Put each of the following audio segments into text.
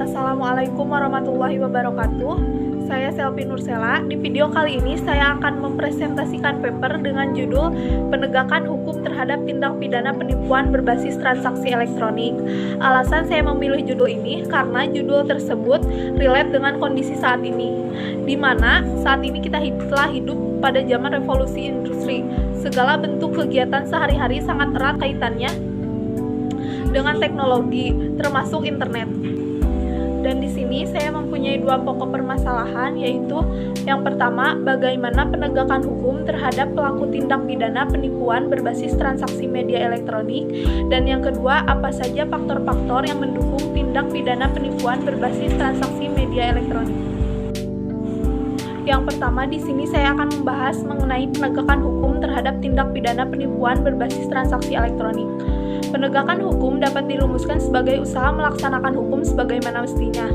Assalamualaikum warahmatullahi wabarakatuh. Saya Selvi Nursela. Di video kali ini saya akan mempresentasikan paper dengan judul Penegakan Hukum Terhadap Tindak Pidana Penipuan Berbasis Transaksi Elektronik. Alasan saya memilih judul ini karena judul tersebut relate dengan kondisi saat ini, di mana saat ini kita telah hidup pada zaman revolusi industri. Segala bentuk kegiatan sehari-hari sangat erat kaitannya dengan teknologi, termasuk internet. Dan di sini saya mempunyai dua pokok permasalahan, yaitu yang pertama, bagaimana penegakan hukum terhadap pelaku tindak pidana penipuan berbasis transaksi media elektronik, dan yang kedua, apa saja faktor-faktor yang mendukung tindak pidana penipuan berbasis transaksi media elektronik. Yang pertama, di sini saya akan membahas mengenai penegakan hukum terhadap tindak pidana penipuan berbasis transaksi elektronik. Penegakan hukum dapat dirumuskan sebagai usaha melaksanakan hukum sebagaimana mestinya,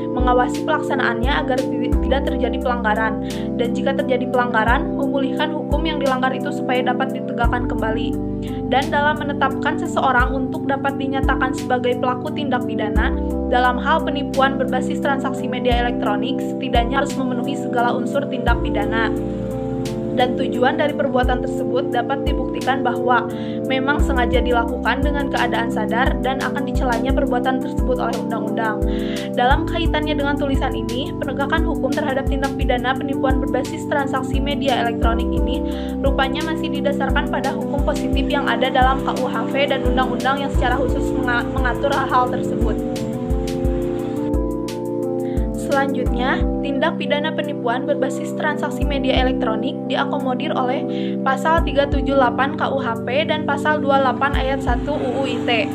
mengawasi pelaksanaannya agar tidak terjadi pelanggaran, dan jika terjadi pelanggaran, memulihkan hukum yang dilanggar itu supaya dapat ditegakkan kembali. Dan dalam menetapkan seseorang untuk dapat dinyatakan sebagai pelaku tindak pidana, dalam hal penipuan berbasis transaksi media elektronik, setidaknya harus memenuhi segala unsur tindak pidana. Dan tujuan dari perbuatan tersebut dapat dibuktikan bahwa memang sengaja dilakukan dengan keadaan sadar dan akan dicelanya perbuatan tersebut oleh undang-undang. Dalam kaitannya dengan tulisan ini, penegakan hukum terhadap tindak pidana penipuan berbasis transaksi media elektronik ini rupanya masih didasarkan pada hukum positif yang ada dalam KUHP dan undang-undang yang secara khusus mengatur hal-hal tersebut. Selanjutnya, tindak pidana penipuan berbasis transaksi media elektronik diakomodir oleh Pasal 378 KUHP dan Pasal 28 Ayat 1 UU ITE.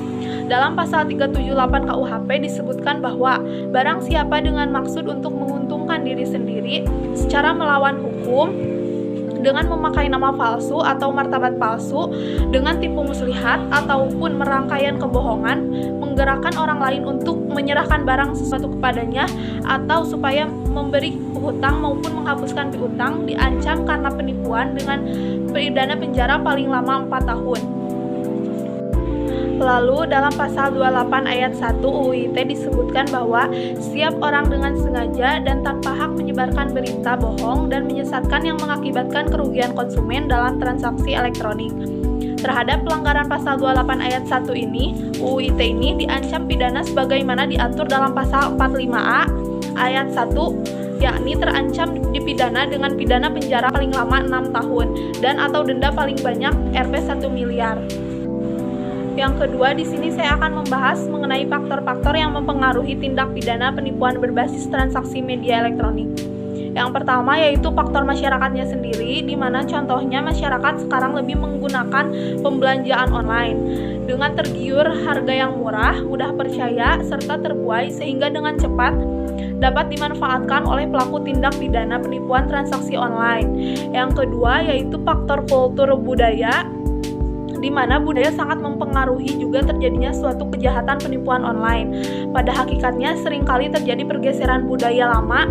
Dalam Pasal 378 KUHP disebutkan bahwa barang siapa dengan maksud untuk menguntungkan diri sendiri secara melawan hukum, dengan memakai nama palsu atau martabat palsu, dengan tipu muslihat ataupun merangkaian kebohongan, menggerakkan orang lain untuk menyerahkan barang sesuatu kepadanya, atau supaya memberi hutang maupun menghapuskan piutang, diancam karena penipuan dengan pidana penjara paling lama 4 tahun. Lalu dalam Pasal 28 Ayat 1 UU ITE disebutkan bahwa setiap orang dengan sengaja dan tanpa hak menyebarkan berita bohong dan menyesatkan yang mengakibatkan kerugian konsumen dalam transaksi elektronik. Terhadap pelanggaran Pasal 28 Ayat 1 ini, UU ITE ini diancam pidana sebagaimana diatur dalam Pasal 45A Ayat 1, yakni terancam dipidana dengan pidana penjara paling lama 6 tahun dan atau denda paling banyak Rp1 miliar. Yang kedua, di sini saya akan membahas mengenai faktor-faktor yang mempengaruhi tindak pidana penipuan berbasis transaksi media elektronik. Yang pertama yaitu faktor masyarakatnya sendiri, di mana contohnya masyarakat sekarang lebih menggunakan pembelanjaan online dengan tergiur harga yang murah, mudah percaya, serta terbuai sehingga dengan cepat dapat dimanfaatkan oleh pelaku tindak pidana penipuan transaksi online. Yang kedua yaitu faktor kultur budaya, di mana budaya sangat mempengaruhi juga terjadinya suatu kejahatan penipuan online. Pada hakikatnya seringkali terjadi pergeseran budaya lama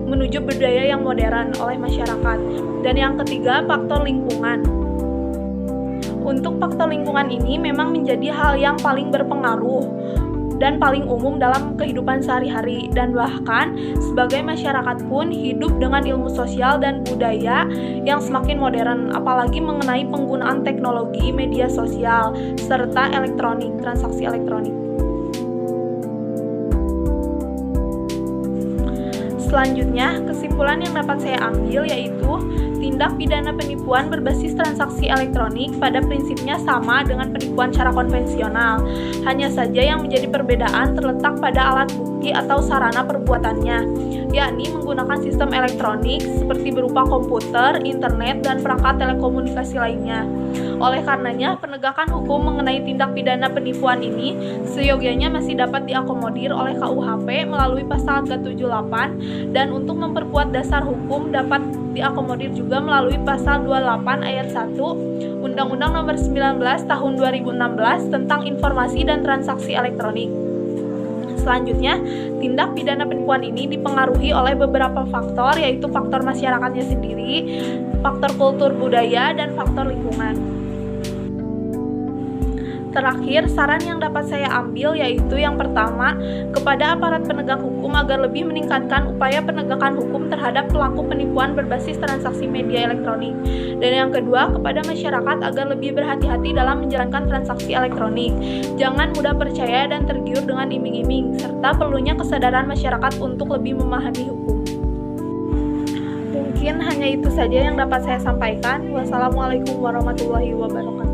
menuju budaya yang modern oleh masyarakat. Dan yang ketiga, faktor lingkungan. Untuk faktor lingkungan ini memang menjadi hal yang paling berpengaruh dan paling umum dalam kehidupan sehari-hari, dan bahkan sebagai masyarakat pun hidup dengan ilmu sosial dan budaya yang semakin modern, apalagi mengenai penggunaan teknologi media sosial serta elektronik, transaksi elektronik. Selanjutnya, kesimpulan yang dapat saya ambil yaitu tindak pidana penipuan berbasis transaksi elektronik pada prinsipnya sama dengan penipuan secara konvensional. Hanya saja yang menjadi perbedaan terletak pada alat bukti atau sarana perbuatannya, yakni menggunakan sistem elektronik seperti berupa komputer, internet, dan perangkat telekomunikasi lainnya. Oleh karenanya, penegakan hukum mengenai tindak pidana penipuan ini seyogianya masih dapat diakomodir oleh KUHP melalui Pasal 378, dan untuk memperkuat dasar hukum dapat diakomodir juga melalui Pasal 28 Ayat 1 Undang-Undang Nomor 19 Tahun 2016 tentang Informasi dan Transaksi Elektronik. Selanjutnya, tindak pidana penipuan ini dipengaruhi oleh beberapa faktor, yaitu faktor masyarakatnya sendiri, faktor kultur budaya, dan faktor lingkungan. Terakhir, saran yang dapat saya ambil yaitu yang pertama, kepada aparat penegak hukum agar lebih meningkatkan upaya penegakan hukum terhadap pelaku penipuan berbasis transaksi media elektronik. Dan yang kedua, kepada masyarakat agar lebih berhati-hati dalam menjalankan transaksi elektronik. Jangan mudah percaya dan tergiur dengan iming-iming, serta perlunya kesadaran masyarakat untuk lebih memahami hukum. Mungkin hanya itu saja yang dapat saya sampaikan. Wassalamualaikum warahmatullahi wabarakatuh.